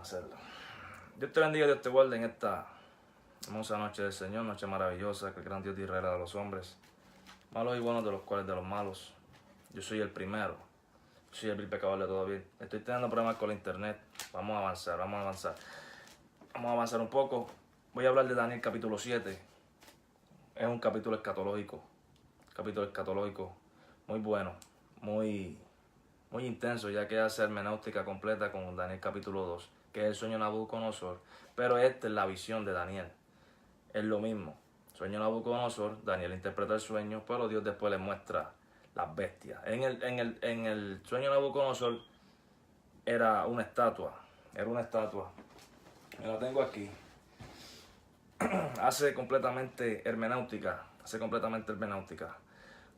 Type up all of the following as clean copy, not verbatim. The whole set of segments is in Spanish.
hacerlo. Dios te bendiga, Dios te guarde en esta hermosa noche del Señor, noche maravillosa que el gran Dios de Israel da a los hombres, malos y buenos de los cuales de los malos. Yo soy el primero, yo soy el vil pecador de todo bien. Estoy teniendo problemas con la internet, vamos a avanzar. Vamos a avanzar un poco. Voy a hablar de Daniel capítulo 7. Es un capítulo escatológico, muy bueno, muy intenso, ya que hace hermenéutica completa con Daniel capítulo 2, que es el sueño de Nabucodonosor, pero esta es la visión de Daniel. Es lo mismo, sueño de Nabucodonosor, Daniel interpreta el sueño, pero Dios después le muestra las bestias. En el sueño de Nabucodonosor era una estatua, me la tengo aquí. hace completamente hermenéutica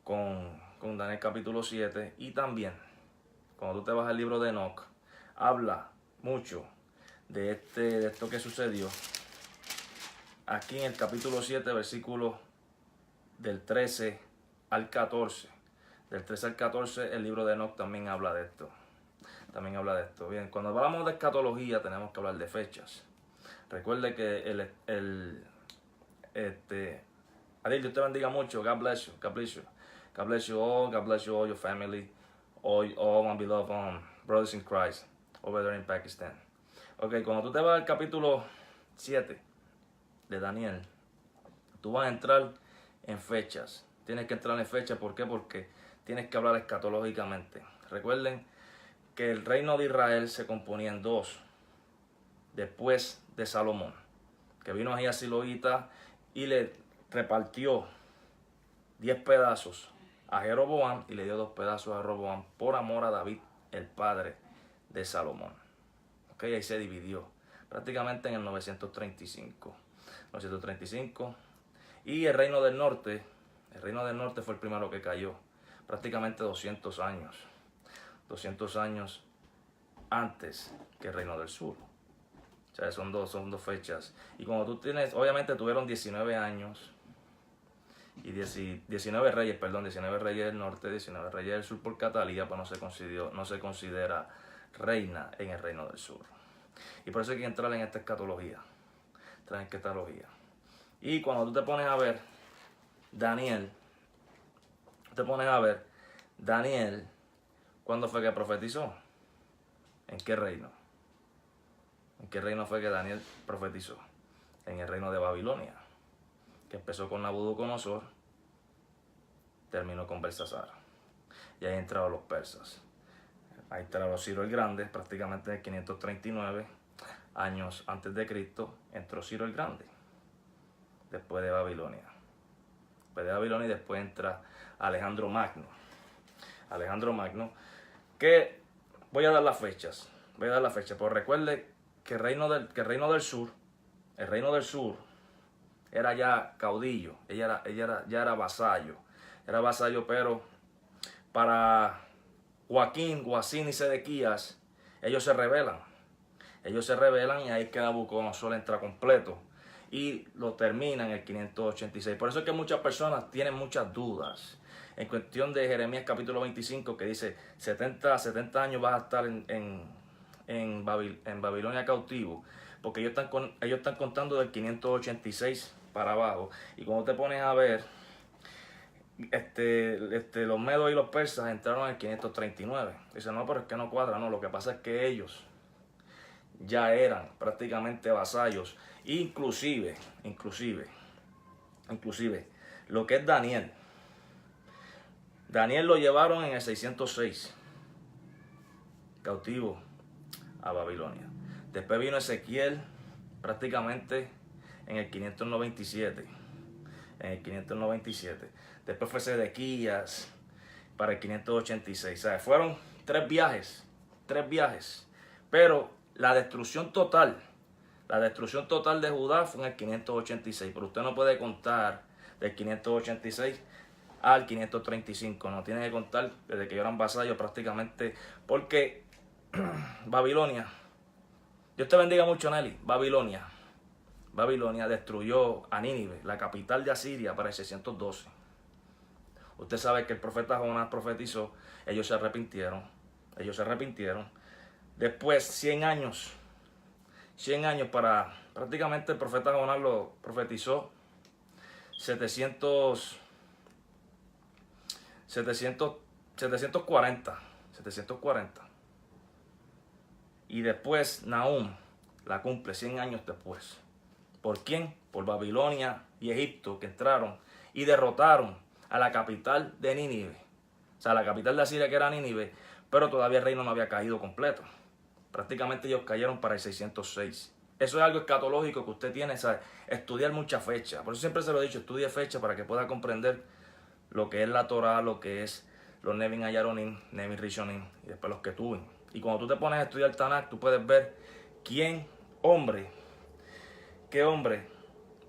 con Daniel capítulo 7, y también cuando tú te vas al libro de Enoch, habla mucho de esto que sucedió aquí en el capítulo 7, versículos del 13 al 14. Del 13 al 14 el libro de Enoch también habla de esto. Bien, cuando hablamos de escatología tenemos que hablar de fechas. Recuerde que Adil, Dios te bendiga mucho. God bless you. God bless you. God bless you all. God bless you all, your family, all my beloved brothers in Christ over there in Pakistan. Ok, cuando tú te vas al capítulo 7 de Daniel, tú vas a entrar en fechas. Tienes que entrar en fechas. ¿Por qué? Porque tienes que hablar escatológicamente. Recuerden que el reino de Israel se componía en dos después de Salomón, que vino ahí a Siloíta y le repartió 10 pedazos a Jeroboam y le dio 2 pedazos a Roboam por amor a David, el padre de Salomón. Ok, ahí se dividió prácticamente en el 935. Y el reino del norte fue el primero que cayó, prácticamente 200 años antes que el reino del sur. O sea, son dos fechas. Y cuando tú tienes, obviamente tuvieron 19 años y 19 reyes del norte, 19 reyes del sur por Catalía, pues no se considera reina en el reino del sur. Y por eso hay que entrar en esta escatología. Y cuando tú te pones a ver Daniel, ¿cuándo fue que profetizó? ¿En qué reino? ¿En qué reino fue que Daniel profetizó? En el reino de Babilonia, que empezó con Nabucodonosor, terminó con Belsasar. Y ahí entraron los persas. Ahí entraron Ciro el Grande, prácticamente en el 539 años antes de Cristo, entró Ciro el Grande, después de Babilonia. Y después entra Alejandro Magno, que voy a dar las fechas, pero recuerde que el reino del sur era ya caudillo, ya era vasallo, pero para Joacín y Sedequías, ellos se rebelan, y ahí que Nabucodonosor entra completo y lo termina en el 586. Por eso es que muchas personas tienen muchas dudas en cuestión de Jeremías capítulo 25, que dice 70 años vas a estar en Babilonia cautivo, porque ellos están contando del 586 para abajo. Y cuando te pones a ver, los medos y los persas entraron en el 539. Dicen, no, pero es que no cuadra. No, lo que pasa es que ellos ya eran prácticamente vasallos. Inclusive lo que es Daniel lo llevaron en el 606 cautivo a Babilonia. Después vino Ezequiel prácticamente en el 597. Después fue Sedequías para el 586. O sea, fueron tres viajes. Pero la destrucción total de Judá fue en el 586. Pero usted no puede contar del 586 al 535. No tiene que contar desde que ellos eran vasallos prácticamente. Porque Babilonia, Dios te bendiga mucho, Nelly. Babilonia destruyó a Nínive, la capital de Asiria, para el 612. Usted sabe que el profeta Jonás profetizó, ellos se arrepintieron. Después, 100 años 100 años para, prácticamente el profeta Jonás lo profetizó 740. Y después Nahum la cumple 100 años después. ¿Por quién? Por Babilonia y Egipto, que entraron y derrotaron a la capital de Nínive. O sea, la capital de Asiria, que era Nínive, pero todavía el reino no había caído completo. Prácticamente ellos cayeron para el 606. Eso es algo escatológico que usted tiene, ¿sabe? Estudiar mucha fecha. Por eso siempre se lo he dicho, estudie fecha para que pueda comprender lo que es la Torah, lo que es los Nevin Ayaronim, Nevin Rishonim y después los Ketuvim. Y cuando tú te pones a estudiar Tanakh, tú puedes ver qué hombre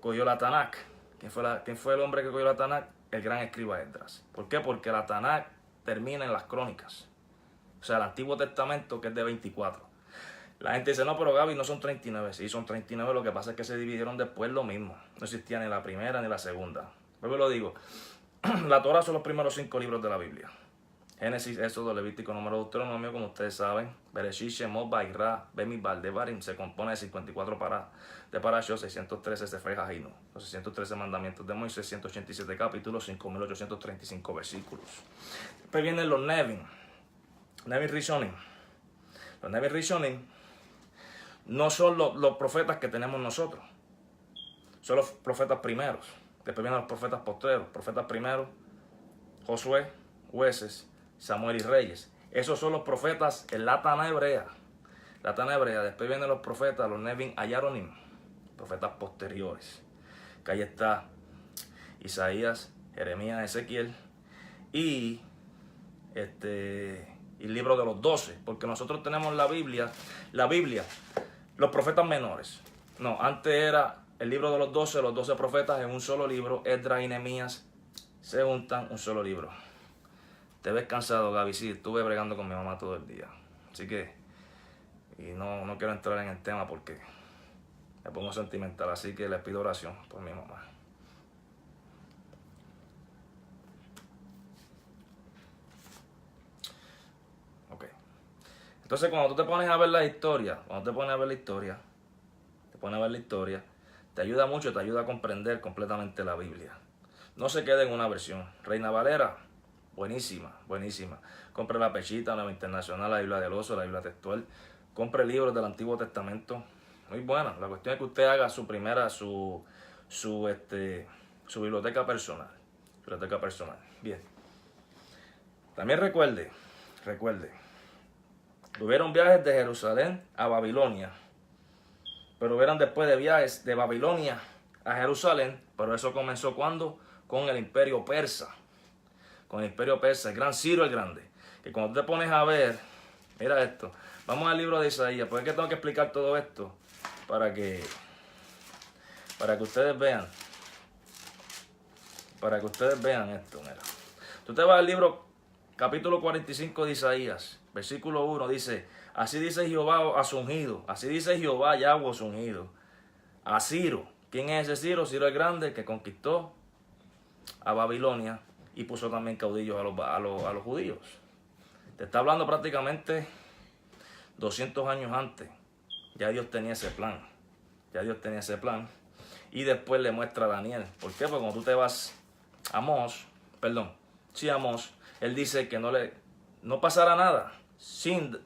cogió la Tanakh. ¿Quién fue el hombre que cogió la Tanakh? El gran escriba Esdras. ¿Por qué? Porque la Tanakh termina en las Crónicas. O sea, el Antiguo Testamento, que es de 24. La gente dice, no, pero Gaby, no son 39. Sí, son 39, lo que pasa es que se dividieron después lo mismo. No existía ni la primera ni la segunda. Luego lo digo, la Torah son los primeros 5 libros de la Biblia. Génesis, Éxodo, Levítico, Número, Deuteronomio, como ustedes saben. Bereshit, Shemot, Vairá, Bemidbar, Devarim, se compone de 54 de Parashot, 613 Sefer Hajinu, los 613 mandamientos de Moisés, 187 capítulos, 5.835 versículos. Después vienen los Nevin Rishonim. Los Nevin Rishonim no son los profetas que tenemos nosotros, son los profetas primeros. Después vienen los profetas postreros. Profetas primeros, Josué, Jueces, Samuel y Reyes. Esos son los profetas en la Tanakh hebrea. La Tanakh hebrea. Después vienen los profetas, los Nevin Ayaronim, profetas posteriores. Que ahí está Isaías, Jeremías, Ezequiel y el libro de los 12. Porque nosotros tenemos la Biblia, los profetas menores. No, antes era el libro de los 12 profetas en un solo libro. Esdras y Nehemías se juntan un solo libro. Te ves cansado, Gaby. Sí, estuve bregando con mi mamá todo el día. Así que, y no quiero entrar en el tema porque me pongo sentimental. Así que les pido oración por mi mamá. Ok. Entonces, cuando tú te pones a ver la historia, te ayuda mucho, te ayuda a comprender completamente la Biblia. No se quede en una versión. Reina Valera, buenísima. Compre la Pechita, la Internacional, la Biblia del Oso, la Biblia textual. Compre libros del Antiguo Testamento. Muy buena. La cuestión es que usted haga su biblioteca personal. Bien. También recuerde. Hubieron viajes de Jerusalén a Babilonia. Pero hubieron después de viajes de Babilonia a Jerusalén. Pero eso comenzó ¿cuándo? Con el Imperio Persa. El gran Ciro el Grande. Que cuando te pones a ver, mira esto. Vamos al libro de Isaías. ¿Por qué tengo que explicar todo esto? Para que ustedes vean. Esto, mira. Tú te vas al libro, capítulo 45 de Isaías, versículo 1, dice, así dice Jehová a su ungido, así dice Jehová Yahweh a su ungido, a Ciro. ¿Quién es ese Ciro? Ciro el Grande, que conquistó a Babilonia y puso también caudillos a los judíos. Te está hablando prácticamente 200 años antes. Ya Dios tenía ese plan. Y después le muestra a Daniel. ¿Por qué? Porque cuando tú te vas a Amós, él dice que no pasará nada sin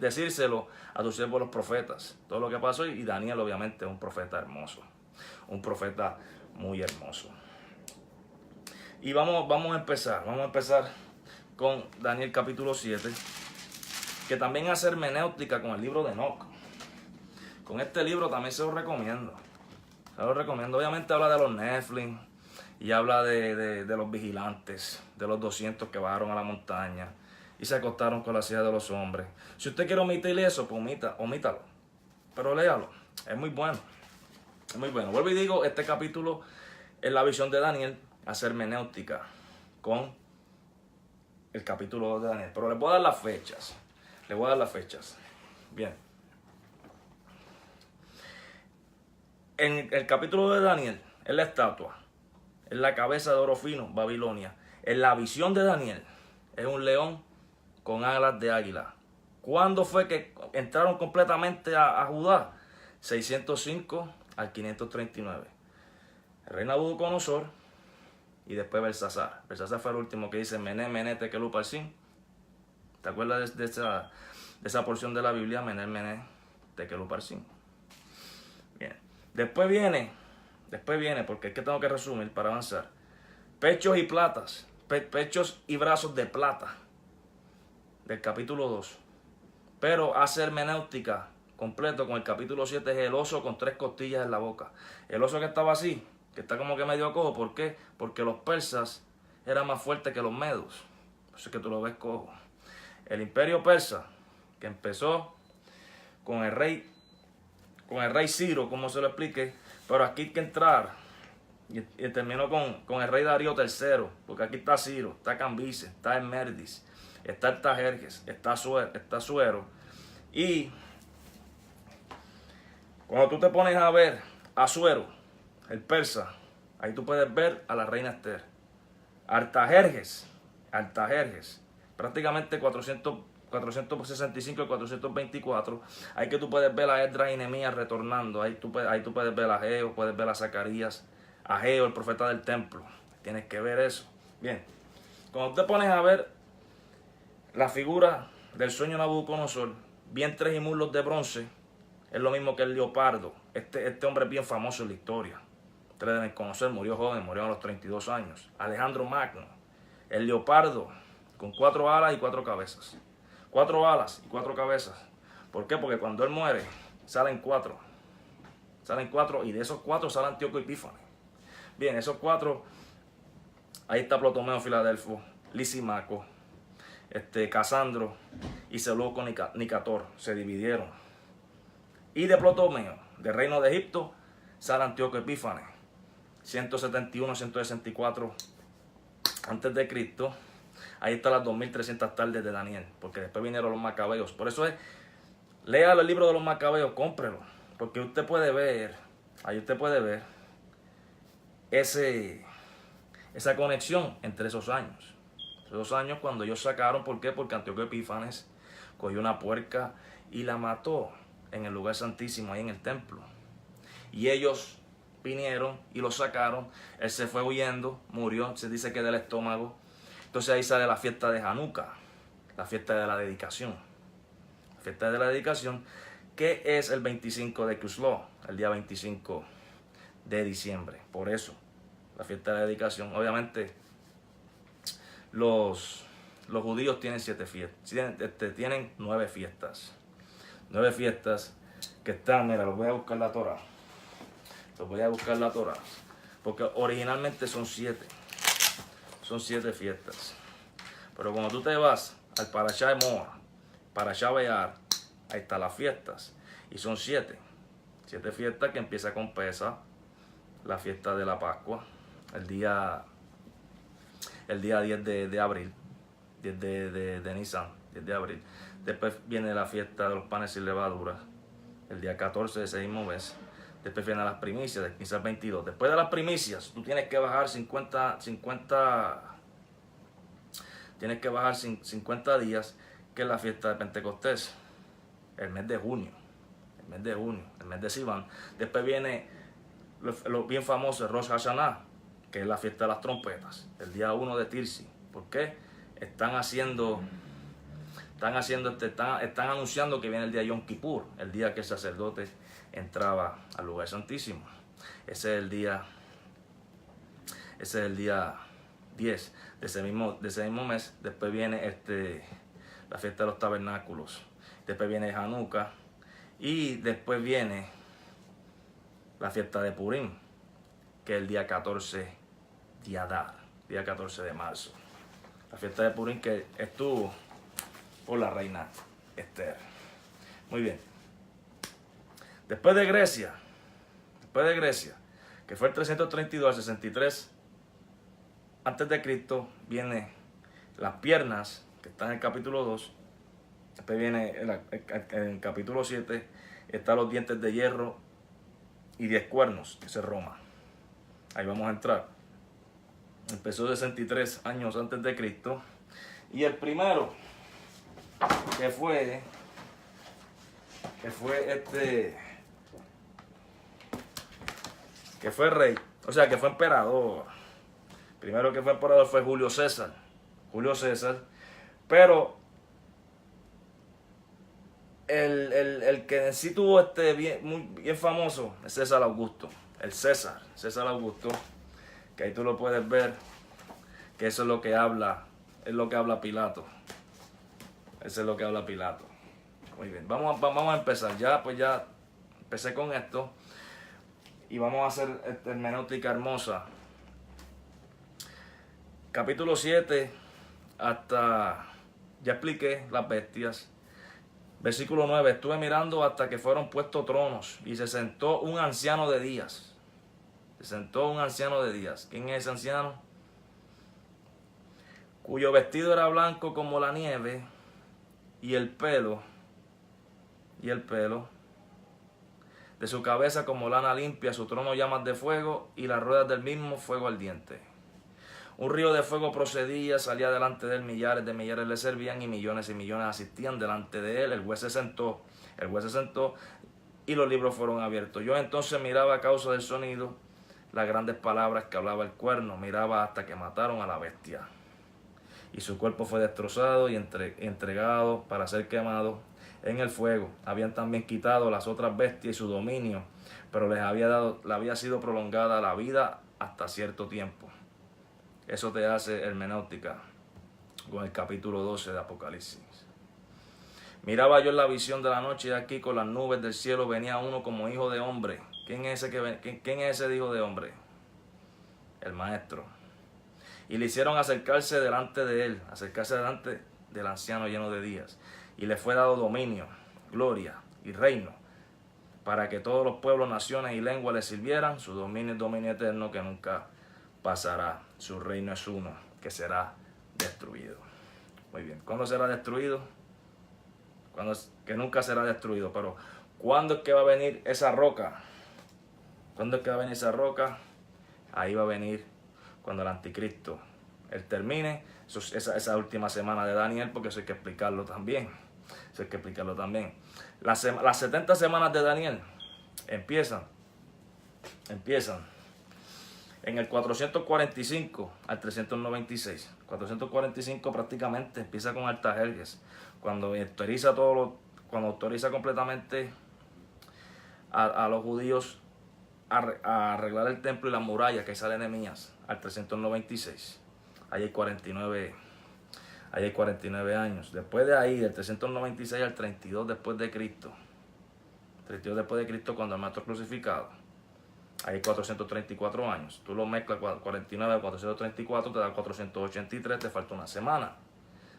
decírselo a tus siervos los profetas. Todo lo que pasó, y Daniel obviamente es un profeta hermoso. Un profeta muy hermoso. Y vamos a empezar con Daniel capítulo 7, que también hace hermenéutica con el libro de Enoc. Con este libro también se lo recomiendo. Obviamente habla de los Nephilim y habla de los vigilantes, de los 200 que bajaron a la montaña y se acostaron con las hijas de los hombres. Si usted quiere omitir eso, pues omítalo. Pero léalo. Es muy bueno. Vuelvo y digo, este capítulo es la visión de Daniel, hacer hermenéutica con el capítulo de Daniel. Pero les voy a dar las fechas. Bien. En el capítulo de Daniel, es la estatua, es la cabeza de oro fino, Babilonia. En la visión de Daniel, es un león con alas de águila, ¿Cuándo fue que entraron completamente a Judá? 605 al 539. El rey Nabucodonosor y después Belsasar. Belsasar fue el último que dice Mené, Mené, Tekel Uparsin. ¿Te acuerdas de esa porción de la Biblia? Mené, Mené, Tekel Uparsin. Bien. Después viene, porque es que tengo que resumir para avanzar. Pechos y platas, pechos y brazos de plata, del capítulo 2. Pero hace hermenéutica completo con el capítulo 7, es el oso con 3 costillas en la boca. El oso que estaba así, que está como que medio cojo, ¿por qué? Porque los persas eran más fuertes que los medos. Por eso es que tú lo ves cojo. El imperio persa, que empezó con el rey Ciro, como se lo explique, pero aquí hay que entrar, y terminó con el rey Darío III, porque aquí está Ciro, está Cambises, está Hermerdis, está Artajerjes, está Suero, y cuando tú te pones a ver a Suero, el persa, ahí tú puedes ver a la reina Esther. Artajerjes, prácticamente 465 y 424, ahí que tú puedes ver a Esdras y Nehemías retornando, ahí tú puedes ver a Ageo, puedes ver a Zacarías, Ageo, el profeta del templo, tienes que ver eso. Bien, cuando te pones a ver la figura del sueño de Nabucodonosor, vientres y muslos de bronce, es lo mismo que el leopardo. Este hombre es bien famoso en la historia, ustedes deben conocer, murió joven, murió a los 32 años, Alejandro Magno, el leopardo con 4 alas y 4 cabezas. 4 alas y 4 cabezas. ¿Por qué? Porque cuando él muere, salen 4. Salen 4 y de esos 4 sale Antíoco Epífanes. Bien, esos 4, ahí está Ptolomeo Filadelfo, Lisimaco, Casandro y Seleuco Nicator, se dividieron. Y de Ptolomeo, del reino de Egipto, sale Antíoco Epífanes, 171, 164 antes de Cristo. Ahí están las 2300 tardes de Daniel, porque después vinieron los macabeos. Por eso lea el libro de los macabeos, cómprelo, porque usted puede ver, ahí usted puede ver esa conexión entre esos años. Esos años cuando ellos sacaron, ¿por qué? Porque Antíoco Epífanes cogió una puerca y la mató en el lugar santísimo, ahí en el templo. Y ellos vinieron y lo sacaron, él se fue huyendo, murió, se dice que del estómago. Entonces ahí sale la fiesta de Hanukkah, la fiesta de la dedicación. La fiesta de la dedicación, que es el 25 de Kislev, el día 25 de diciembre. Por eso, la fiesta de la dedicación. Obviamente, los judíos tienen 7 fiestas, tienen 9 fiestas. 9 fiestas que están, mira, los voy a buscar la Torá. Porque originalmente son 7. Son 7 fiestas. Pero cuando tú te vas al Parashá de Moa, Parashá Be'ar, ahí están las fiestas. Y son 7. 7 fiestas que empieza con Pesa, la fiesta de la Pascua, el día 10 de abril, 10 de Nisan, 10 de abril. Después viene la fiesta de los panes sin levadura, el día 14 de ese mismo mes. Después vienen las primicias, del 15 al 22. Después de las primicias, tú tienes que bajar 50 días, que es la fiesta de Pentecostés, el mes de junio, el mes de Sivan. Después viene lo bien famoso, el Rosh Hashanah, que es la fiesta de las trompetas, el día 1 de Tirsi. ¿Por qué? Están anunciando que viene el día Yom Kippur, el día que el sacerdote entraba al lugar santísimo. Ese es el día 10 de ese mismo mes. Después viene la fiesta de los tabernáculos. Después viene Hanukkah. Y después viene la fiesta de Purim, que es el día 14 de Adar, día 14 de marzo. La fiesta de Purim que estuvo por la reina Esther. Muy bien. Después de Grecia, que fue el 332 al 63 antes de Cristo, viene las piernas, que está en el capítulo 2. Después viene en el capítulo 7, están los dientes de hierro y 10 cuernos, que es Roma. Ahí vamos a entrar. Empezó 63 años antes de Cristo. Y el primero, que fue que fue rey, o sea, que fue emperador. Primero que fue emperador fue Julio César. Pero el que en sí tuvo bien famoso es César Augusto. César Augusto, que ahí tú lo puedes ver, que eso es lo que habla Pilato. Eso es lo que habla Pilato. Muy bien, vamos a empezar. Ya empecé con esto. Y vamos a hacer hermenéutica hermosa. Capítulo 7 hasta... Ya expliqué las bestias. Versículo 9. Estuve mirando hasta que fueron puestos tronos y se sentó un anciano de días. ¿Quién es ese anciano? Cuyo vestido era blanco como la nieve y el pelo de su cabeza como lana limpia, su trono llamas de fuego y las ruedas del mismo fuego ardiente. Un río de fuego procedía, salía delante de él, millares de millares le servían y millones asistían delante de él. El juez se sentó y los libros fueron abiertos. Yo entonces miraba a causa del sonido las grandes palabras que hablaba el cuerno, miraba hasta que mataron a la bestia. Y su cuerpo fue destrozado y entregado para ser quemado en el fuego. Habían también quitado las otras bestias y su dominio, pero le había sido prolongada la vida hasta cierto tiempo. Eso te hace hermenéutica con el capítulo 12 de Apocalipsis. Miraba yo en la visión de la noche y aquí con las nubes del cielo venía uno como hijo de hombre. ¿Quién es ese hijo de hombre? El maestro. Y le hicieron acercarse delante del anciano lleno de días. Y le fue dado dominio, gloria y reino, para que todos los pueblos, naciones y lenguas le sirvieran. Su dominio es dominio eterno que nunca pasará. Su reino es uno, que será destruido. Muy bien. ¿Cuándo será destruido? Que nunca será destruido. Pero ¿cuándo es que va a venir esa roca? Ahí va a venir cuando el anticristo él termine esa última semana de Daniel, porque eso hay que explicarlo también. Las 70 semanas de Daniel empiezan en el 445 al 396. 445 prácticamente empieza con Artajerjes, cuando autoriza completamente a los judíos a arreglar el templo y las murallas, que sale Nehemías, al 396. Ahí hay 49 años. Después de ahí, del 396 al 32 después de Cristo. 32 después de Cristo, cuando el maestro crucificado. Ahí hay 434 años. Tú lo mezclas 49 a 434, te da 483, te falta una semana.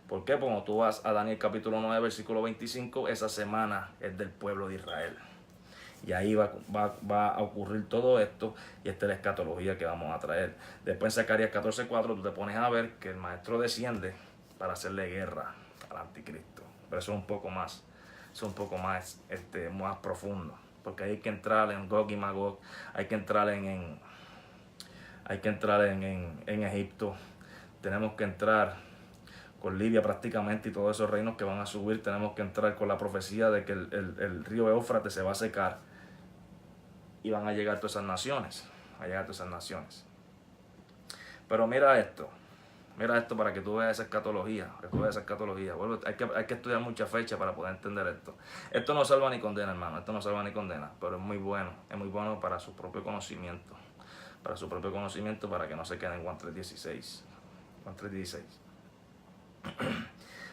¿Por qué? Porque cuando tú vas a Daniel capítulo 9, versículo 25, esa semana es del pueblo de Israel. Y ahí va a ocurrir todo esto, y esta es la escatología que vamos a traer. Después en Zacarías 14:4 tú te pones a ver que el maestro desciende para hacerle guerra al anticristo. Pero eso es un poco más más profundo, porque hay que entrar en Gog y Magog, hay que entrar en Egipto, tenemos que entrar con Libia prácticamente y todos esos reinos que van a subir. Tenemos que entrar con la profecía de que el río Éufrates se va a secar y van a llegar todas esas naciones. Pero mira esto para que tú veas esa escatología. Bueno, hay que estudiar mucha fecha para poder entender esto. Esto no salva ni condena, hermano. Pero es muy bueno. Es muy bueno para su propio conocimiento. Para que no se quede en Juan 3:16.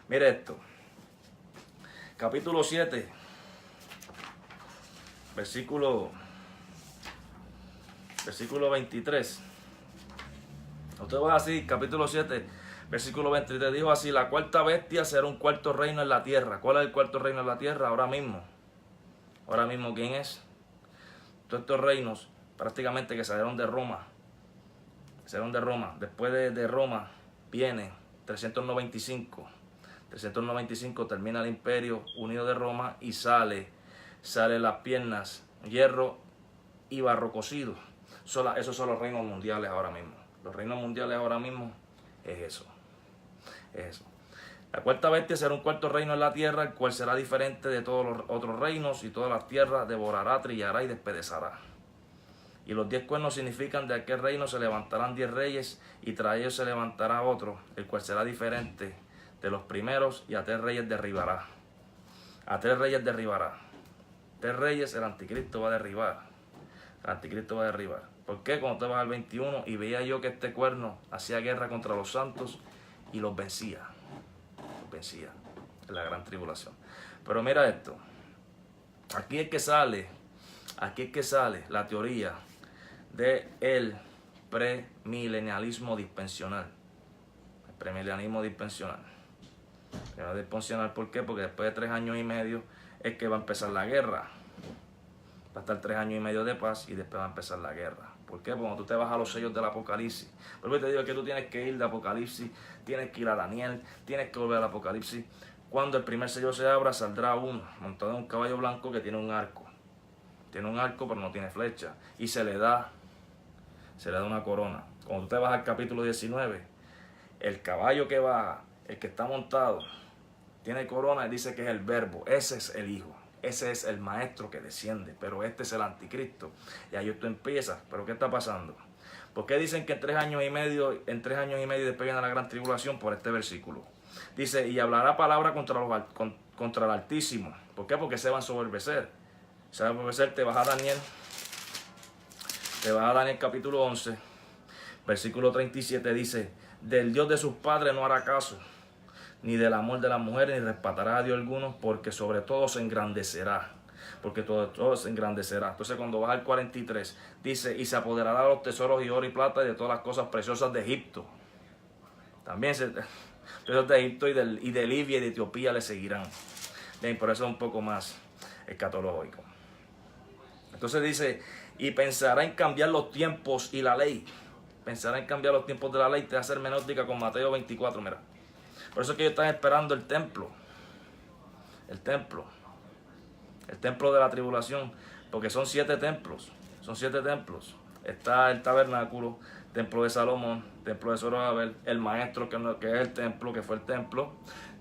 Mire esto. Capítulo 7. Versículo 23. Usted va así, capítulo 7, versículo 23. Dijo así: la cuarta bestia será un cuarto reino en la tierra. ¿Cuál es el cuarto reino en la tierra? Ahora mismo, ¿quién es? Todos estos reinos prácticamente que salieron de Roma. Después de Roma viene 395. 395 termina el imperio unido de Roma y sale las piernas, hierro y barro cocido. Esos son los reinos mundiales ahora mismo. Los reinos mundiales ahora mismo es eso. La cuarta bestia será un cuarto reino en la tierra, el cual será diferente de todos los otros reinos, y todas las tierras devorará, trillará y despedezará. Y los 10 cuernos significan: de aquel reino se levantarán 10 reyes, y tras ellos se levantará otro, el cual será diferente de los primeros, y a 3 reyes derribará. A 3 reyes derribará. 3 reyes el anticristo va a derribar. El anticristo va a derribar. ¿Por qué? Cuando te vas al 21, y veía yo que este cuerno hacía guerra contra los santos y los vencía. Los vencía en la gran tribulación. Pero mira esto. Aquí es que sale la teoría del premilenialismo dispensional. El premilenialismo dispensional. ¿Por qué? Porque después de 3 años y medio es que va a empezar la guerra. Va a estar 3 años y medio de paz y después va a empezar la guerra. ¿Por qué? Porque cuando tú te vas a los sellos del Apocalipsis, por eso te digo que tú tienes que ir de Apocalipsis, tienes que ir a Daniel, tienes que volver al Apocalipsis. Cuando el primer sello se abra, saldrá uno montado en un caballo blanco que tiene un arco. Tiene un arco pero no tiene flecha. Y se le da una corona. Cuando tú te vas al capítulo 19, el caballo que va, el que está montado, tiene corona y dice que es el Verbo. Ese es el Hijo. Ese es el Maestro que desciende. Pero este es el anticristo. Y ahí tú empiezas. ¿Pero qué está pasando? ¿Por qué dicen que en 3 años y medio después viene la gran tribulación? Por este versículo. Dice: y hablará palabra contra el Altísimo. ¿Por qué? Porque se va a ensoberbecer. Se va a ensoberbecer. Te vas a Daniel capítulo 11, versículo 37, dice: del Dios de sus padres no hará caso, ni del amor de las mujeres, ni respetará a Dios alguno, porque sobre todo se engrandecerá. Porque todo se engrandecerá. Entonces cuando vas al 43, dice: y se apoderará de los tesoros y oro y plata y de todas las cosas preciosas de Egipto. También tesoros de Egipto y de Libia y de Etiopía le seguirán. Bien, por eso es un poco más escatológico. Entonces dice: y pensará en cambiar los tiempos y la ley. Pensará en cambiar los tiempos de la ley. Te va a hacer hermenéutica con Mateo 24, mira. Por eso es que ellos están esperando el templo. El templo de la tribulación. Porque son 7 templos. Está el tabernáculo, templo de Salomón, templo de Zorobabel, el maestro que es el templo, que fue el templo.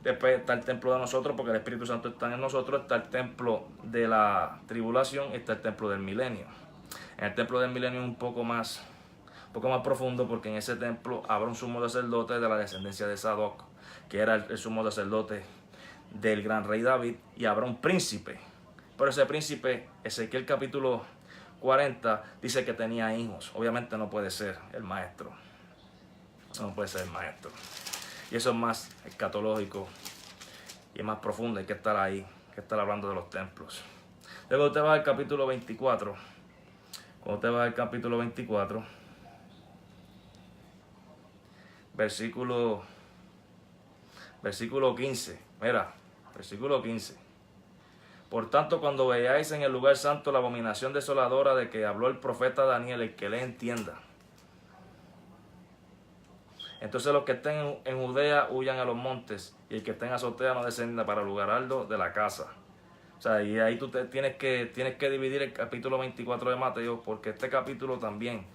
Después está el templo de nosotros, porque el Espíritu Santo está en nosotros. Está el templo de la tribulación y está el templo del milenio. En el templo del milenio es un poco más profundo, porque en ese templo habrá un sumo sacerdote de la descendencia de Sadoc, que era el sumo sacerdote del gran rey David, y habrá un príncipe. Pero ese príncipe, Ezequiel capítulo 40, dice que tenía hijos. Obviamente no puede ser el maestro. No puede ser el maestro. Y eso es más escatológico y es más profundo. Hay que estar ahí, hay que estar hablando de los templos. Luego te vas al capítulo 24. Cuando te vas al capítulo 24, versículo 15. Mira, versículo 15. Por tanto, cuando veáis en el lugar santo la abominación desoladora de que habló el profeta Daniel, el que le entienda. Entonces los que estén en Judea huyan a los montes, y el que esté en azotea no descienda para el lugar alto de la casa. O sea, y ahí tú tienes que dividir el capítulo 24 de Mateo, porque este capítulo también,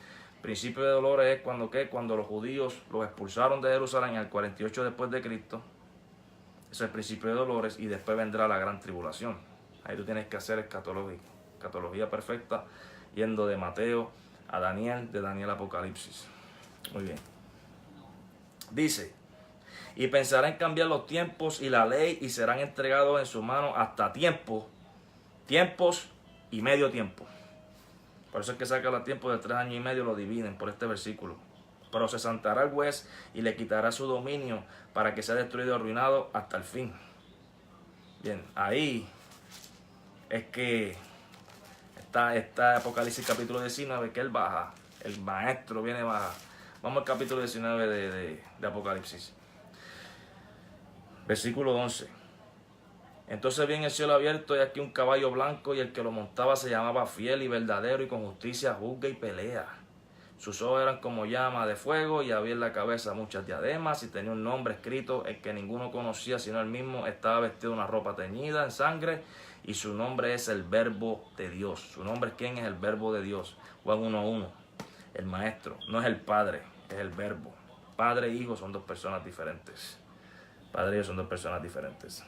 principio de dolores, es cuando los judíos los expulsaron de Jerusalén en el 48 después de Cristo. Ese es el principio de dolores, y después vendrá la gran tribulación. Ahí tú tienes que hacer escatología perfecta, yendo de Mateo a Daniel, de Daniel a Apocalipsis. Muy bien. Dice: y pensará en cambiar los tiempos y la ley, y serán entregados en su mano hasta tiempos y medio tiempo. Por eso es que saca los tiempos de 3 años y medio, lo dividen por este versículo. Pero se sentará el juez y le quitará su dominio, para que sea destruido y arruinado hasta el fin. Bien, ahí es que está Apocalipsis capítulo 19, que él baja, el maestro viene baja. Vamos al capítulo 19 de Apocalipsis. Versículo 11. Entonces vi en el cielo abierto, y aquí un caballo blanco, y el que lo montaba se llamaba Fiel y Verdadero, y con justicia juzga y pelea. Sus ojos eran como llama de fuego, y había en la cabeza muchas diademas, y tenía un nombre escrito, el que ninguno conocía sino él mismo. Estaba vestido de una ropa teñida en sangre, y su nombre es el Verbo de Dios. ¿Su nombre es quién? Es el Verbo de Dios. Juan 1:1. El maestro, no es el Padre, es el Verbo. Padre e Hijo son 2 personas diferentes. Padre y Hijo son dos personas diferentes.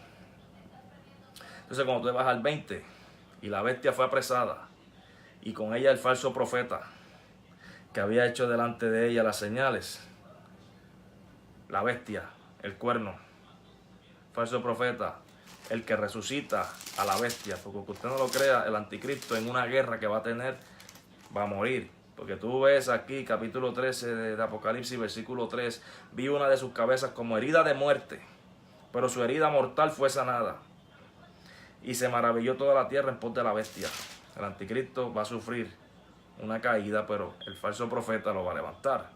Entonces cuando tú vas al 20, y la bestia fue apresada, y con ella el falso profeta, que había hecho delante de ella las señales. La bestia, el cuerno, falso profeta, el que resucita a la bestia, porque aunque usted no lo crea, el anticristo en una guerra que va a tener, va a morir. Porque tú ves aquí, capítulo 13 de Apocalipsis, versículo 3, vi una de sus cabezas como herida de muerte, pero su herida mortal fue sanada. Y se maravilló toda la tierra en pos de la bestia. El anticristo va a sufrir una caída, pero el falso profeta lo va a levantar.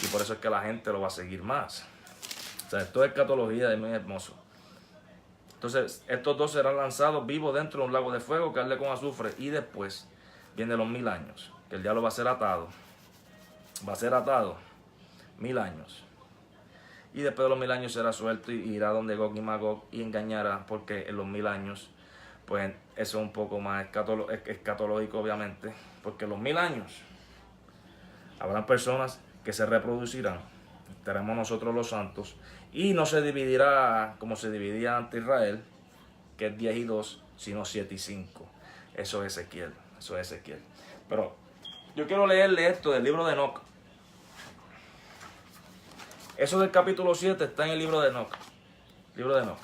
Y por eso es que la gente lo va a seguir más. O sea, esto es escatología, es muy hermoso. Entonces, estos dos serán lanzados vivos dentro de un lago de fuego que arde con azufre. Y después vienen los 1000 años, que el diablo va a ser atado. Va a ser atado 1000 años. Y después de los 1000 años será suelto y irá donde Gog y Magog y engañará, porque en los 1000 años, pues eso es un poco más escatológico, obviamente. Porque en los 1000 años habrán personas que se reproducirán. Estaremos nosotros los santos. Y no se dividirá como se dividía ante Israel, que es 10 y 2, sino 7 y 5. Eso es Ezequiel. Eso es Ezequiel. Pero yo quiero leerle esto del libro de Enoc. Eso del capítulo 7 está en el libro de Enoc. Libro de Enoc.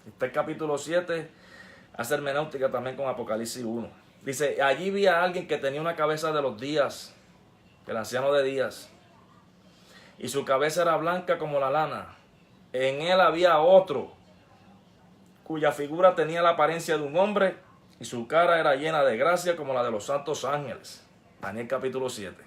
Está el capítulo 7, hace hermenéutica también con Apocalipsis 1. Dice, allí vi a alguien que tenía una cabeza de los días, el anciano de días, y su cabeza era blanca como la lana. En él había otro, cuya figura tenía la apariencia de un hombre, y su cara era llena de gracia como la de los santos ángeles. Daniel capítulo 7.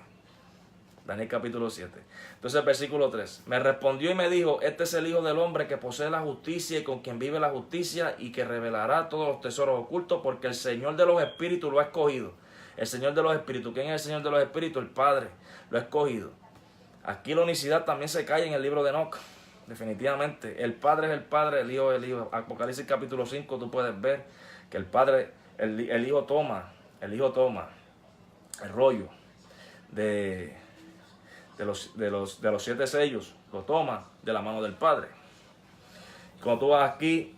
Daniel capítulo 7. Entonces versículo 3. Me respondió y me dijo, este es el Hijo del Hombre que posee la justicia y con quien vive la justicia y que revelará todos los tesoros ocultos, porque el Señor de los Espíritus lo ha escogido. El Señor de los Espíritus. ¿Quién es el Señor de los Espíritus? El Padre. Lo ha escogido. Aquí la unicidad también se cae en el libro de Enoc. Definitivamente. El Padre es el Padre, el Hijo es el Hijo. Apocalipsis capítulo 5 tú puedes ver que el Padre, el Hijo toma el rollo de los 7 sellos, lo toma de la mano del Padre. Cuando tú vas aquí,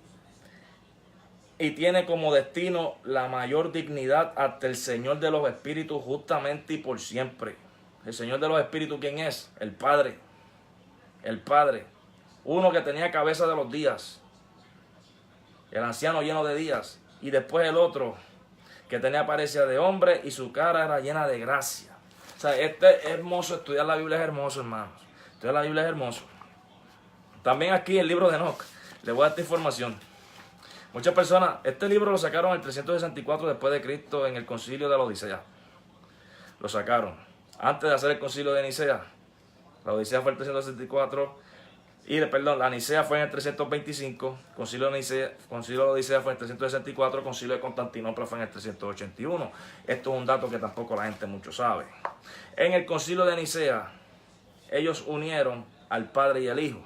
y tiene como destino la mayor dignidad ante el Señor de los Espíritus justamente y por siempre. El Señor de los Espíritus, ¿quién es? El Padre. El Padre. Uno que tenía cabeza de los días. El anciano lleno de días. Y después el otro que tenía apariencia de hombre y su cara era llena de gracia. O sea, es hermoso, estudiar la Biblia es hermoso, hermanos. Estudiar la Biblia es hermoso. También aquí el libro de Enoc, le voy a dar esta información. Muchas personas, este libro lo sacaron en el 364 después de Cristo en el concilio de la Odisea. Lo sacaron. Antes de hacer el concilio de Nicea. La Odisea fue en el 364. La Nicea fue en el 325, concilio de la Odisea fue en el 364, concilio de Constantinopla fue en el 381. Esto es un dato que tampoco la gente mucho sabe. En el concilio de Nicea, ellos unieron al Padre y al Hijo.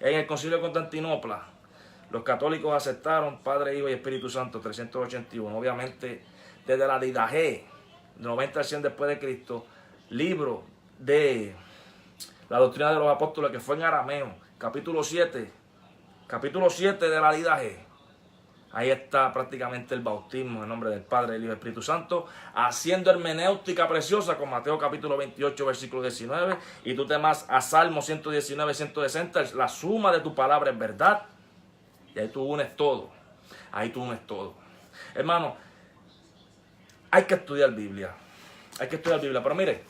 En el concilio de Constantinopla, los católicos aceptaron Padre, Hijo y Espíritu Santo, 381. Obviamente, desde la Didache, 90 al 100 después de Cristo, libro de la doctrina de los apóstoles, que fue en arameo, capítulo 7 de la Didache. Ahí está prácticamente el bautismo en nombre del Padre, del Hijo y del Espíritu Santo, haciendo hermenéutica preciosa con Mateo capítulo 28, versículo 19, y tú te vas a Salmo 119, 160, la suma de tu palabra es verdad, y ahí tú unes todo, Hermano, hay que estudiar Biblia, pero mire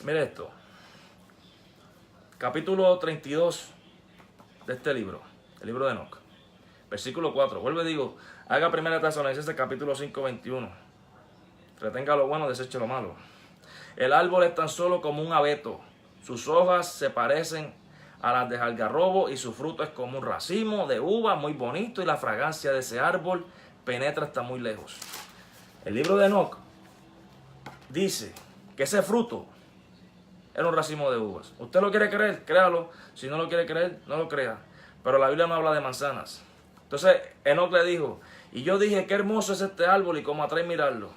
esto, capítulo 32 de este libro, el libro de Enoc, versículo 4, vuelvo y digo, haga primera Tesalonicenses capítulo 5, 21, retenga lo bueno, deseche lo malo. El árbol es tan solo como un abeto, sus hojas se parecen a las de algarrobo y su fruto es como un racimo de uva muy bonito y la fragancia de ese árbol penetra hasta muy lejos. El libro de Enoc dice que ese fruto era un racimo de uvas. ¿Usted lo quiere creer? Créalo. Si no lo quiere creer, no lo crea. Pero la Biblia no habla de manzanas. Entonces Enoc le dijo, y yo dije, qué hermoso es este árbol y cómo atrae mirarlo.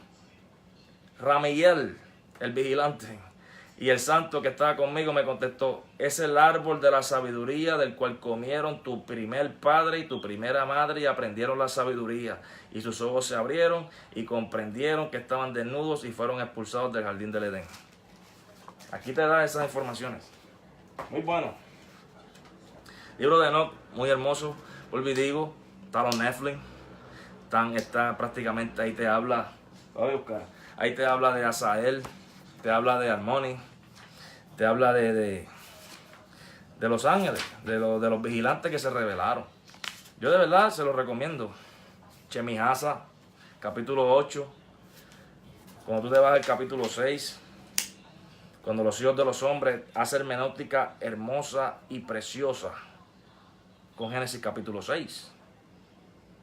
Ramiel, el vigilante, Y el santo que estaba conmigo me contestó: es el árbol de la sabiduría del cual comieron tu primer padre y tu primera madre y aprendieron la sabiduría. Y sus ojos se abrieron y comprendieron que estaban desnudos y fueron expulsados del jardín del Edén. Aquí te da esas informaciones. Muy bueno. Libro de Enoch, muy hermoso. Vuelvo y digo, está en Netflix. Está prácticamente, ahí te habla, voy a buscar, ahí te habla de Asael, te habla de Armoni, te habla de los ángeles, de los vigilantes que se rebelaron. Yo de verdad se los recomiendo. Chemihasa, capítulo 8, cuando tú te vas al capítulo 6, cuando los hijos de los hombres hacen hermenéutica hermosa y preciosa, con Génesis capítulo 6.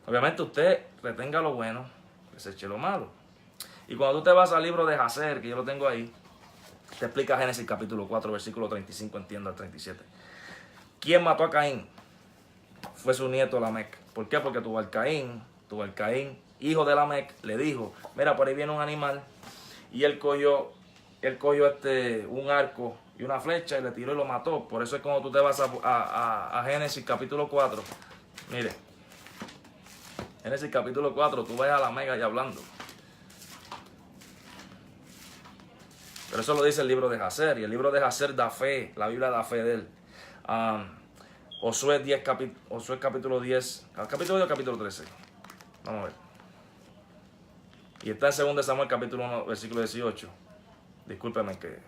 Obviamente usted retenga lo bueno, deseche lo malo. Y cuando tú te vas al libro de Jacer, que yo lo tengo ahí, te explica Génesis capítulo 4, versículo 35, entiendo al 37. ¿Quién mató a Caín? Fue su nieto Lamec. ¿Por qué? Porque Tubal-Caín, hijo de Lamec, le dijo: mira, por ahí viene un animal. Y él cogió un arco y una flecha y le tiró y lo mató. Por eso es cuando tú te vas a Génesis capítulo 4. Mire, Génesis capítulo 4, tú vas a Lamec y hablando. Pero eso lo dice el libro de Jacer. Y el libro de Jacer da fe. La Biblia da fe de él. Josué capítulo 10. ¿Capítulo 10 o capítulo 13? Vamos a ver. Y está en 2 Samuel capítulo 1, versículo 18. Discúlpeme que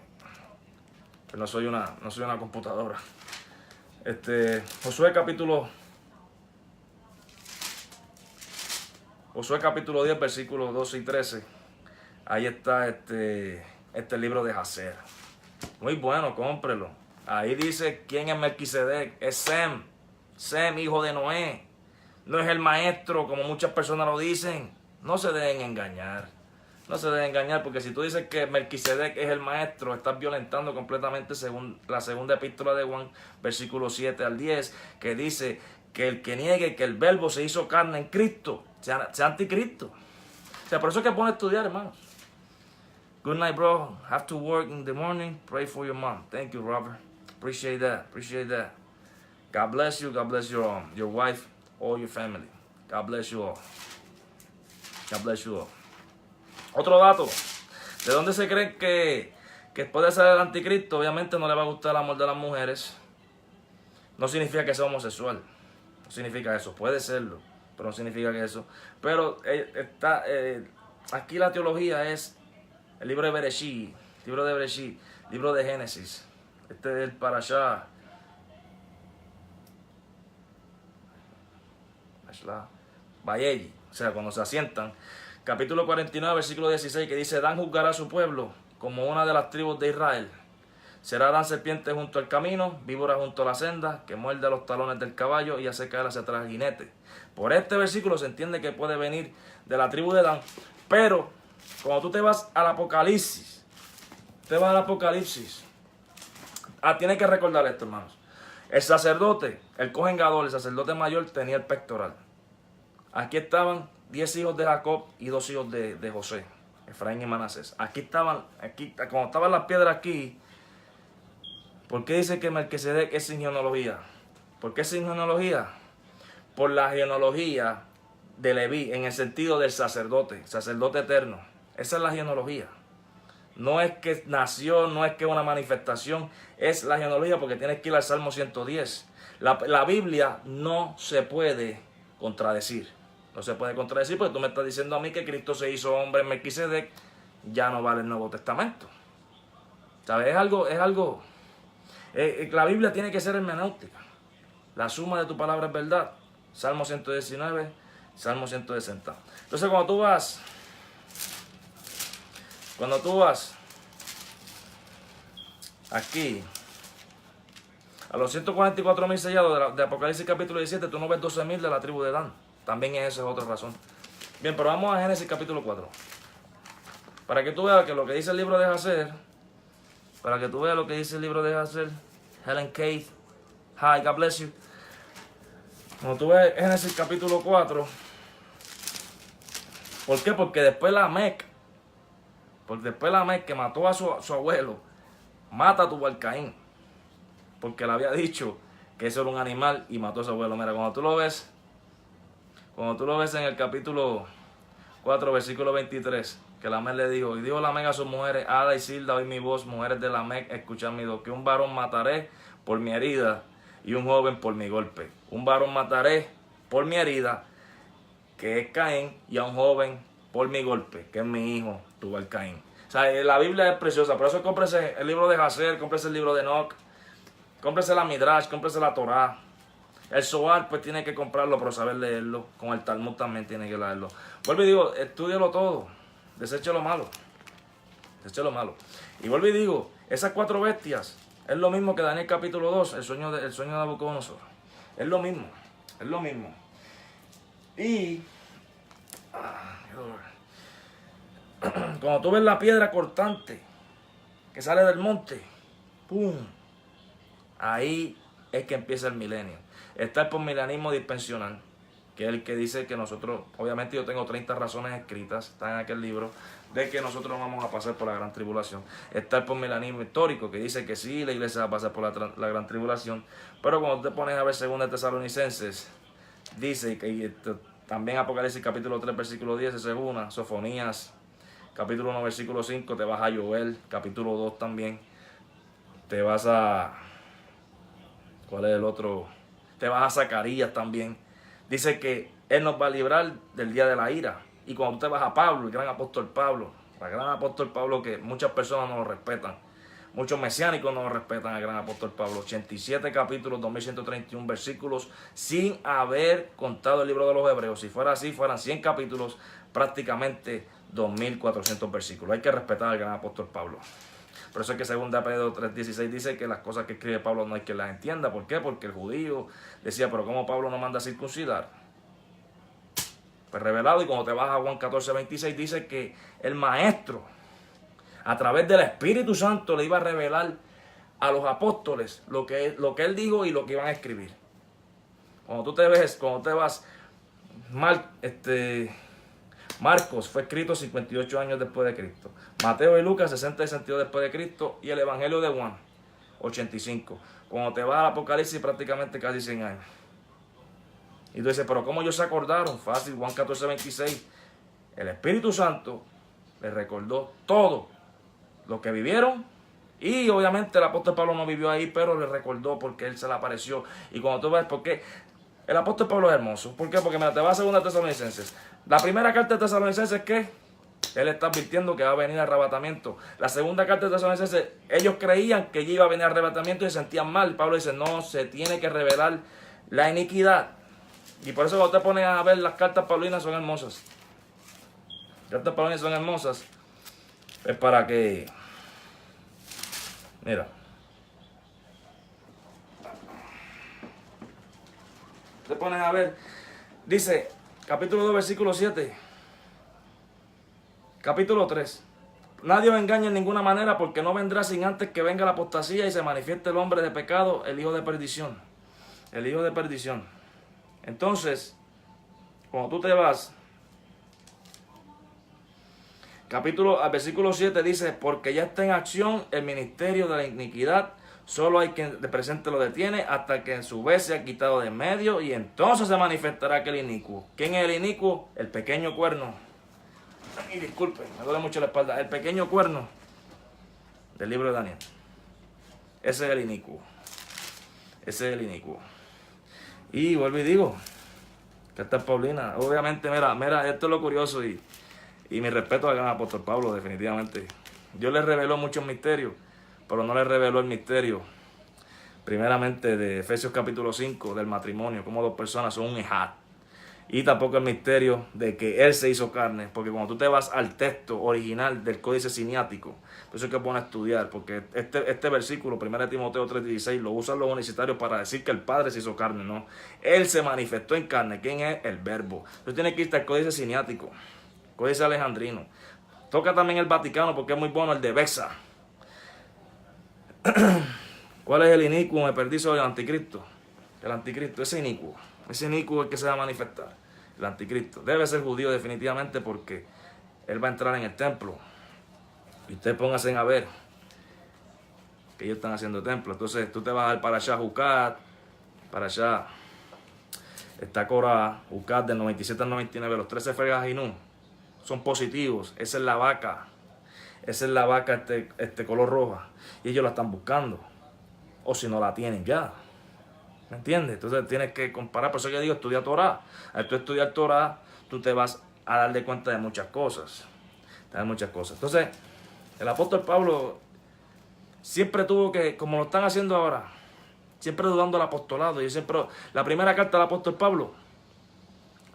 no soy una computadora. Josué capítulo 10, versículos 12 y 13. Ahí está este libro de Jacer. Muy bueno, cómprelo. Ahí dice quién es Melquisedec. Es Sem, hijo de Noé. No es el maestro, como muchas personas lo dicen. No se deben engañar. No se deben engañar, porque si tú dices que Melquisedec es el maestro, estás violentando completamente según la segunda epístola de Juan, versículo 7 al 10, que dice que el que niegue que el verbo se hizo carne en Cristo, sea anticristo. O sea, por eso es que pone a estudiar, hermanos. Good night, bro. Have to work in the morning. Pray for your mom. Thank you, Robert. Appreciate that. God bless you. God bless your wife, all your family. God bless you all. God bless you all. Otro dato. ¿De dónde se cree que puede ser el anticristo? Obviamente no le va a gustar el amor de las mujeres. No significa que sea homosexual. No significa eso. Puede serlo, pero no significa que eso. Pero aquí la teología es el libro de Bereshit, libro de Génesis. Este es el Parashá. Vayelli, o sea, cuando se asientan. Capítulo 49, versículo 16, que dice: Dan juzgará a su pueblo como una de las tribus de Israel. Será Dan serpiente junto al camino, víbora junto a la senda, que muerde los talones del caballo y hace caer hacia atrás al jinete. Por este versículo se entiende que puede venir de la tribu de Dan. Pero cuando tú te vas al Apocalipsis, tienes que recordar esto, hermanos. El sacerdote, el Cohen Gadol, el sacerdote mayor, tenía el pectoral. Aquí estaban 10 hijos de Jacob y 2 hijos de José, Efraín y Manasés. Aquí, como estaban las piedras aquí. ¿Por qué dice que Melquisedec es sin genealogía? ¿Por qué sin genealogía? Por la genealogía de Leví, en el sentido del sacerdote eterno. Esa es la genealogía. No es que nació, no es que una manifestación, es la genealogía, porque tienes que ir al Salmo 110. La Biblia no se puede contradecir. No se puede contradecir porque tú me estás diciendo a mí que Cristo se hizo hombre en Melquisedec, ya no vale el Nuevo Testamento. ¿Sabes? Es algo. La Biblia tiene que ser hermenéutica. La suma de tu palabra es verdad. Salmo 119, Salmo 160. Entonces cuando tú vas aquí a los 144,000 sellados de Apocalipsis capítulo 17, tú no ves 12,000 de la tribu de Dan. También esa es otra razón. Bien, pero vamos a Génesis capítulo 4. Para que tú veas que lo que dice el libro de Jacer, Helen Kate, hi, God bless you. Cuando tú ves Génesis capítulo 4, ¿por qué? Porque después Lamec que mató a su abuelo, mata a Tubal-Caín, porque le había dicho que eso era un animal y mató a su abuelo. Mira, cuando tú lo ves en el capítulo 4, versículo 23, que Lamec le dijo, y dijo Lamec a sus mujeres, Ada y Zilda, oí mi voz, mujeres de Lamec, escuchad mi voz, que un varón mataré por mi herida y un joven por mi golpe. Un varón mataré por mi herida, que es Caín, y a un joven por mi golpe, que es mi hijo, Tubal-Caín. O sea, la Biblia es preciosa, por eso cómprese el libro de Jaser, cómprese el libro de Enoch, cómprese la Midrash, cómprese la Torah. El Zohar, pues tiene que comprarlo, pero saber leerlo. Con el Talmud también tiene que leerlo. Vuelvo y digo, estúdialo todo. Deseche lo malo. Deseche lo malo. Y vuelvo y digo, esas 4 bestias es lo mismo que Daniel capítulo 2, el sueño de Nabucodonosor. Es lo mismo. Es lo mismo. Y cuando tú ves la piedra cortante que sale del monte, ¡pum! Ahí es que empieza el milenio. Está el posmilianismo dispensional, que es el que dice que nosotros, obviamente yo tengo 30 razones escritas, está en aquel libro, de que nosotros vamos a pasar por la gran tribulación. Está el posmilianismo histórico, que dice que sí, la iglesia va a pasar por la gran tribulación, pero cuando te pones a ver 2 Tesalonicenses, dice que también Apocalipsis capítulo 3, versículo 10, esa es una, Sofonías, capítulo 1, versículo 5, te vas a Joel, capítulo 2 también, te vas a... ¿Cuál es el otro? Te vas a Zacarías también. Dice que Él nos va a librar del día de la ira. Y cuando tú te vas a Pablo, el gran apóstol Pablo, que muchas personas no lo respetan, muchos mesiánicos no lo respetan al gran apóstol Pablo, 87 capítulos, 2131 versículos, sin haber contado el libro de los Hebreos. Si fuera así, fueran 100 capítulos, prácticamente 2400 versículos. Hay que respetar al gran apóstol Pablo. Por eso es que 2 Pedro 3:16 dice que las cosas que escribe Pablo no hay que las entienda. ¿Por qué? Porque el judío decía, pero ¿cómo Pablo no manda a circuncidar? Pues revelado, y cuando te vas a Juan 14:26 dice que el maestro, a través del Espíritu Santo, le iba a revelar a los apóstoles lo que él dijo y lo que iban a escribir. Cuando te vas, Marcos fue escrito 58 años después de Cristo. Mateo y Lucas 60 y 62 después de Cristo. Y el Evangelio de Juan 85. Cuando te vas al Apocalipsis, prácticamente casi 100 años. Y tú dices, pero ¿cómo ellos se acordaron? Fácil, Juan 14:26. El Espíritu Santo les recordó todo lo que vivieron. Y obviamente el apóstol Pablo no vivió ahí, pero le recordó porque él se le apareció. Y cuando tú ves, ¿por qué? El apóstol Pablo es hermoso. ¿Por qué? Porque mira, te vas a 2 Tesalonicenses. La primera carta de Tesalonicenses es que él está advirtiendo que va a venir arrebatamiento. La segunda carta de Tesalonicenses, ellos creían que ya iba a venir arrebatamiento y se sentían mal. Pablo dice, no, se tiene que revelar la iniquidad. Y por eso cuando te pones a ver las cartas paulinas son hermosas. Las cartas paulinas son hermosas. Es para que... Mira. Te pones a ver, dice, capítulo 2, versículo 7, capítulo 3, nadie os engañe en ninguna manera, porque no vendrá sin antes que venga la apostasía y se manifieste el hombre de pecado, el hijo de perdición. El hijo de perdición. Entonces, cuando tú te vas, al versículo 7 dice, porque ya está en acción el ministerio de la iniquidad. Solo hay quien de presente lo detiene hasta que en su vez se ha quitado de medio, y entonces se manifestará aquel inicuo. ¿Quién es el inicuo? El pequeño cuerno. Y disculpen, me duele mucho la espalda. El pequeño cuerno del libro de Daniel. Ese es el inicuo. Ese es el inicuo. Y vuelvo y digo, que esta es Paulina. Obviamente, mira, esto es lo curioso y mi respeto al gran apóstol Pablo, definitivamente. Dios le reveló muchos misterios, pero no le reveló el misterio, primeramente, de Efesios capítulo 5, del matrimonio, como 2 personas son un ejad. Y tampoco el misterio de que Él se hizo carne, porque cuando tú te vas al texto original del Códice Siniático, por eso es que es bueno estudiar, porque este versículo, 1 Timoteo 3:16, lo usan los universitarios para decir que el Padre se hizo carne, no. Él se manifestó en carne. ¿Quién es? El Verbo. Tú tienes que irte al Códice Siniático, Códice Alejandrino. Toca también el Vaticano, porque es muy bueno, el de Bexa. ¿Cuál es el inicuo? Me perdí sobre el anticristo. El anticristo, ese inicuo es el que se va a manifestar. El anticristo debe ser judío definitivamente, porque él va a entrar en el templo. Y ustedes pónganse a ver que ellos están haciendo templo. Entonces tú te vas al Parashá Jucat, Parashá, está Corá, Jucat del 97 al 99, los 13 Fergajinú son positivos. Esa es la vaca. Esa es la vaca color roja. Y ellos la están buscando. O si no la tienen ya. ¿Me entiendes? Entonces tienes que comparar. Por eso yo digo, estudia Torah. Al tú estudiar Torah, tú te vas a dar de cuenta de muchas cosas. Entonces, el apóstol Pablo siempre tuvo que, como lo están haciendo ahora, siempre dudando del apostolado. La primera carta del apóstol Pablo,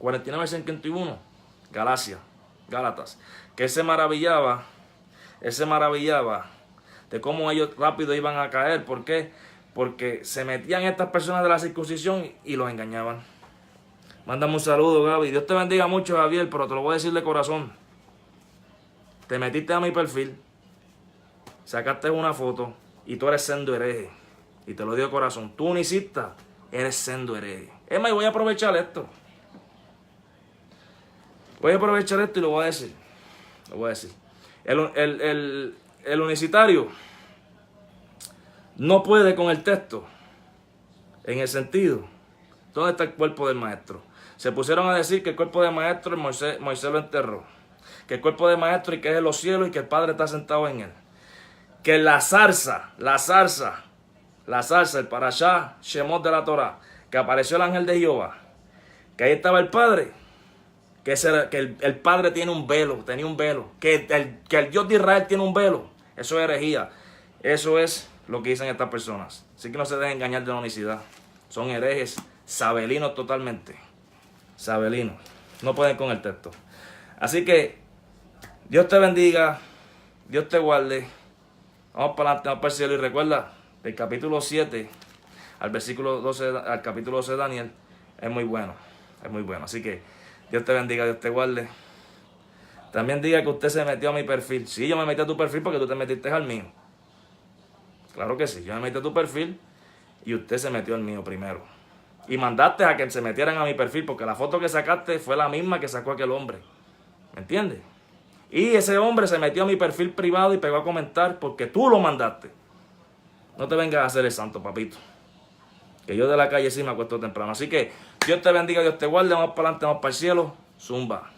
49-51, Gálatas, que él se maravillaba de cómo ellos rápido iban a caer. ¿Por qué? Porque se metían estas personas de la circuncisión y los engañaban. Mándame un saludo, Gaby. Dios te bendiga mucho, Javier, pero te lo voy a decir de corazón. Te metiste a mi perfil, sacaste una foto y tú eres sendo hereje. Y te lo digo de corazón. Tú unicista, eres sendo hereje. Es más, voy a aprovechar esto. Voy a aprovechar esto y lo voy a decir. El unicitario no puede con el texto. En el sentido, ¿dónde está el cuerpo del maestro? Se pusieron a decir que el cuerpo del maestro Moisés lo enterró. Que el cuerpo del maestro y que es en los cielos y que el Padre está sentado en él. Que la zarza, el Parashá Shemot de la Torah, que apareció el ángel de Jehová, que ahí estaba el Padre, que el Padre tenía un velo, que el Dios de Israel tiene un velo. Eso es herejía. Eso es lo que dicen estas personas. Así que no se dejen engañar de la unicidad. Son herejes, sabelinos totalmente. Sabelinos. No pueden con el texto. Así que Dios te bendiga, Dios te guarde. Vamos para adelante, vamos para el cielo. Y recuerda, del capítulo 7 al versículo 12, al capítulo 12 de Daniel, es muy bueno. Así que Dios te bendiga, Dios te guarde. También diga que usted se metió a mi perfil. Sí, yo me metí a tu perfil porque tú te metiste al mío. Claro que sí, yo me metí a tu perfil y usted se metió al mío primero. Y mandaste a que se metieran a mi perfil porque la foto que sacaste fue la misma que sacó aquel hombre. ¿Me entiendes? Y ese hombre se metió a mi perfil privado y pegó a comentar porque tú lo mandaste. No te vengas a hacer el santo, papito. Que yo de la calle sí me acuesto temprano. Así que Dios te bendiga, Dios te guarde. Vamos para adelante, vamos para el cielo. Zumba.